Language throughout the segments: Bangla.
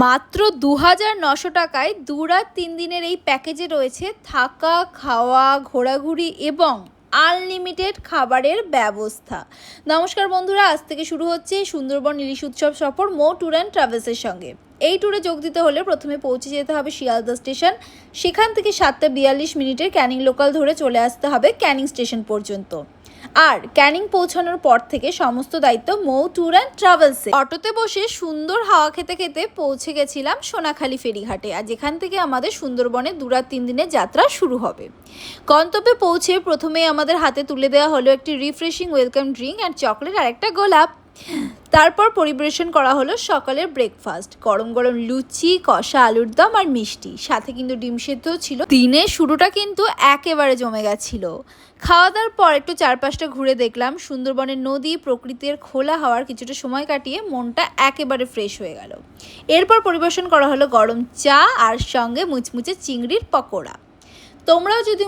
মাত্র ২,৯০০ টাকায় ২ রাত ৩ দিনের এই প্যাকেজে রয়েছে থাকা, খাওয়া, ঘোরাঘুরি এবং আনলিমিটেড খাবারের ব্যবস্থা। নমস্কার বন্ধুরা, আজ থেকে শুরু হচ্ছে সুন্দরবন ইলিশ উৎসব সফর মৌ ট্যুর অ্যান্ড ট্রাভেলসের সঙ্গে। এই ট্যুরে যোগ দিতে হলে প্রথমে পৌঁছে যেতে হবে শিয়ালদা স্টেশন। সেখান থেকে ৭:৪২ ক্যানিং লোকাল ধরে চলে আসতে হবে ক্যানিং স্টেশন পর্যন্ত। আর ক্যানিং পৌঁছানোর পর থেকে সমস্ত দায়িত্ব মৌ ট্যুর অ্যান্ড ট্রাভেলসে। অটোতে বসে সুন্দর হাওয়া খেতে খেতে পৌঁছে গেছিলাম সোনাখালী ফেরিঘাটে, আর যেখান থেকে আমাদের সুন্দরবনে ২ রাত ৩ দিনের যাত্রা শুরু হবে। গন্তব্যে পৌঁছে প্রথমেই আমাদের হাতে তুলে দেওয়া হলো একটি refreshing welcome drink and chocolate আর একটা গোলাপ। তারপর পরিবেশন করা হলো সকালের ব্রেকফাস্ট, গরম গরম লুচি, কষা আলুর দম আর মিষ্টি, সাথে কিন্তু ডিম সেদ্ধও ছিল। দিনের শুরুটা কিন্তু একেবারে জমে গেছিল। খাওয়া দাওয়ার পর একটু চারপাশটা ঘুরে দেখলাম। সুন্দরবনের নদী, প্রকৃতির খোলা হাওয়ার কিছুটা সময় কাটিয়ে মনটা একেবারে ফ্রেশ হয়ে গেল। এরপর পরিবেশন করা হলো গরম চা আর সঙ্গে মুচমুচে চিংড়ির পকোড়া। তোমরাও যদি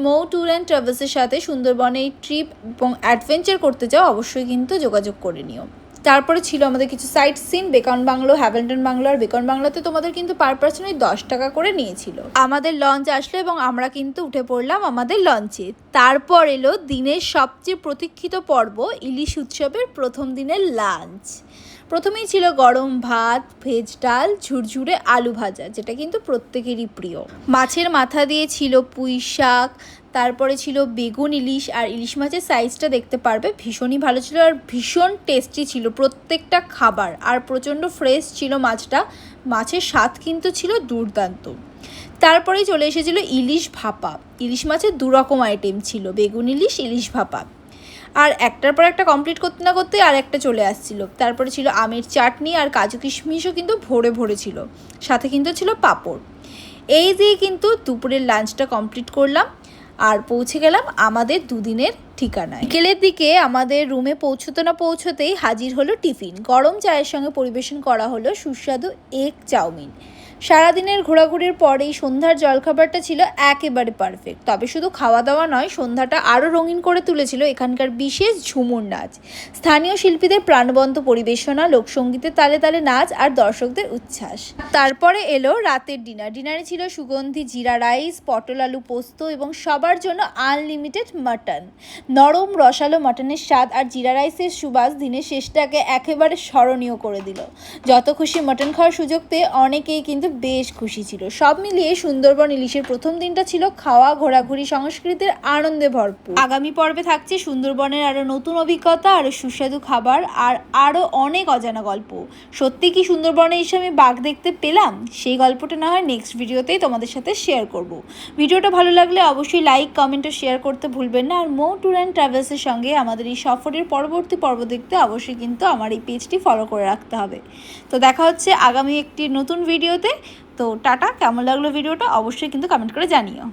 মৌ ট্যুর অ্যান্ড ট্রাভেলসের সাথে সুন্দরবনে ট্রিপ এবং অ্যাডভেঞ্চার করতে চাও, অবশ্যই কিন্তু যোগাযোগ করে নিও। তারপরে ছিল আমাদের কিছু sightseeing, Beacon bungalow, Havelton bungalow. আর বেকন বাংলোতে তোমাদের কিন্তু পার পার্সন 10 টাকা করে নিয়েছিল। আমাদের লঞ্চ আসলো এবং আমরা কিন্তু উঠে পড়লাম আমাদের লঞ্চে। তারপর এলো দিনের সবচেয়ে প্রতীক্ষিত পর্ব, ইলিশ উৎসবের প্রথম দিনের লাঞ্চ। প্রথমেই ছিল গরম ভাত, ভেজ ডাল, ঝুরঝুরে আলু ভাজা, যেটা কিন্তু প্রত্যেকেরই প্রিয়। মাছের মাথা দিয়ে ছিল পুঁই শাক, তারপরে ছিল বেগুন ইলিশ। আর ইলিশ মাছের সাইজটা দেখতে পারবে, ভীষণই ভালো ছিল আর ভীষণ টেস্টি ছিল প্রত্যেকটা খাবার। আর প্রচণ্ড ফ্রেশ ছিল মাছটা, মাছের স্বাদ কিন্তু ছিল দুর্দান্ত। তারপরেই চলে এসেছিল ইলিশ ভাপা। ইলিশ মাছের 2 রকম আইটেম ছিল, বেগুন ইলিশ, ইলিশ ভাপা। আর একটার পর একটা কমপ্লিট করতে না করতে আর একটা চলে আসছিল। তারপরে ছিল আমের চাটনি আর কাজু কিশমিশও কিন্তু ভরে ভরে ছিল, সাথে কিন্তু ছিল পাঁপড়। এই দিয়ে কিন্তু দুপুরের লাঞ্চটা কমপ্লিট করলাম আর পৌঁছে গেলাম আমাদের দুদিনের ঠিকানায়। বিকেলের দিকে আমাদের রুমে পৌঁছতে না পৌঁছতেই হাজির হলো টিফিন। গরম চায়ের সঙ্গে পরিবেশন করা হলো সুস্বাদু এগ চাউমিন। সারাদিনের ঘোরাঘুরির পরেই সন্ধ্যার জলখাবারটা ছিল একেবারে পারফেক্ট। তবে শুধু খাওয়া দাওয়া নয়, সন্ধ্যাটা আরও রঙিন করে তুলেছিল এখানকার বিশেষ ঝুমুর নাচ, স্থানীয় শিল্পীদের প্রাণবন্ত পরিবেশনা, লোকসঙ্গীতের তালে তালে নাচ আর দর্শকদের উচ্ছ্বাস। তারপরে এলো রাতের ডিনার। ডিনারে ছিল সুগন্ধি জিরা রাইস, পটল আলু পোস্ত এবং সবার জন্য আনলিমিটেড মাটন। নরম রসালো মাটনের স্বাদ আর জিরা রাইসের সুবাস দিনের শেষটাকে একেবারে স্মরণীয় করে দিল। যত খুশি মাটন খাওয়ার সুযোগ পেয়ে অনেকেই কিন্তু বেশ খুশি ছিল। সব মিলিয়ে সুন্দরবন ইলিশের প্রথম দিনটা ছিল খাওয়া, ঘোরাঘুরি, সংস্কৃতির আনন্দে ভরপুর। আগামী পর্বে থাকছে সুন্দরবনের আরও নতুন অভিজ্ঞতা, আরও সুস্বাদু খাবার আর আরও অনেক অজানা গল্প। সত্যি কি সুন্দরবনে এসে আমি বাঘ দেখতে পেলাম? সেই গল্পটা না হয় নেক্সট ভিডিওতেই তোমাদের সাথে শেয়ার করব। ভিডিওটা ভালো লাগলে অবশ্যই লাইক, কমেন্ট ও শেয়ার করতে ভুলবেন না। আর মৌ ট্যুর অ্যান্ড ট্রাভেলসের সঙ্গে আমাদের এই সফরের পরবর্তী পর্ব দেখতে অবশ্যই কিন্তু আমার এই পেজটি ফলো করে রাখতে হবে। তো দেখা হচ্ছে আগামী একটি নতুন ভিডিওতে। তো টাটা। কেমন লাগলো ভিডিওটা অবশ্যই কিন্তু কমেন্ট করে জানিও।